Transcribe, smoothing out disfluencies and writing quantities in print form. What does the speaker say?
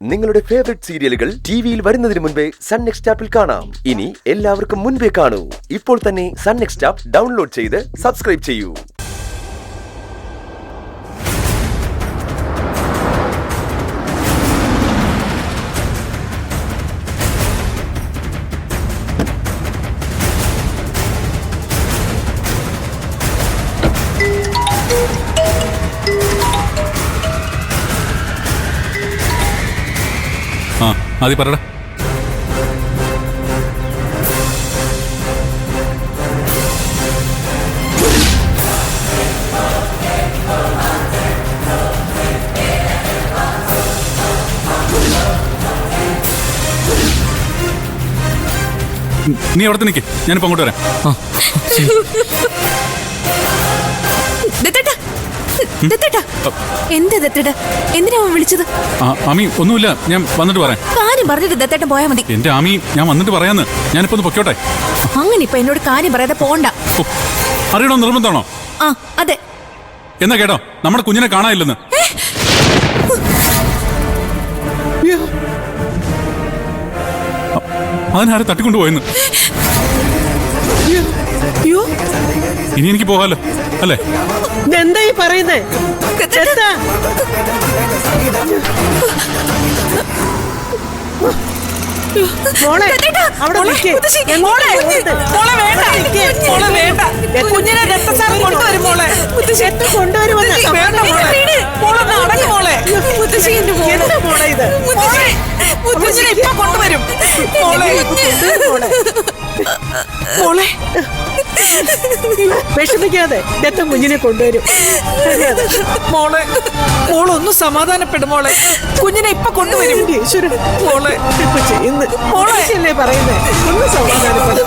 നിങ്ങളുടെ ഫേവറേറ്റ് സീരിയലുകൾ ടിവിയിൽ വരുന്നതിന് മുൻപേ സൺ നെക്സ്റ്റ് ആപ്പിൽ കാണാം. ഇനി എല്ലാവർക്കും മുൻപേ കാണൂ. ഇപ്പോൾ തന്നെ സൺ നെക്സ്റ്റ് ആപ്പ് ഡൗൺലോഡ് ചെയ്ത് സബ്സ്ക്രൈബ് ചെയ്യൂ. ആദ്യ പറടാ. നീ അവിടെ നിൽക്കേ, ഞാനിപ്പോ അങ്ങോട്ട് വരാം. എന്താ ദത്തേട്ട, എന്തിനാ വിളിച്ചത്? ആമി ഒന്നുമില്ല, ഞാൻ വന്നിട്ട് പറയാം. കാര്യം പറഞ്ഞിട്ട് ദത്തേട്ടൻ പോയാ മതി. എന്റെ ആമി, ഞാൻ വന്നിട്ട് പറയാന്ന്. ഞാനിപ്പോ ഒന്ന് പൊക്കോട്ടെ. അങ്ങനെ ഇപ്പൊ എന്നോട് കാര്യം പറയാതെ പോണ്ട. അറിയണോ, നിർബന്ധമാണോ? ആ അതെ. എന്നാ കേട്ടോ, നമ്മുടെ കുഞ്ഞിനെ കാണാനില്ലെന്ന്. അതിനാരെ തട്ടിക്കൊണ്ടുപോയെന്ന്. ഇനി എനിക്ക് പോകാലോ അല്ലേ? എന്തായി പറയുന്നേ? കുഞ്ഞിനെ രക്തസാരം കൊണ്ടുവരും മോളെ. മുത്തശ്ശിനെ ഇപ്പൊ കൊണ്ടുവരും മോളെ. മോളെ വിഷമിക്കാതെ ദത്തം കുഞ്ഞിനെ കൊണ്ടുവരും. മോളെ, മോളൊന്ന് സമാധാനപ്പെടും മോളെ. കുഞ്ഞിനെ ഇപ്പൊ കൊണ്ടുവരും മോളെ. പറയുന്നേ, ഒന്ന് സമാധാനപ്പെടും.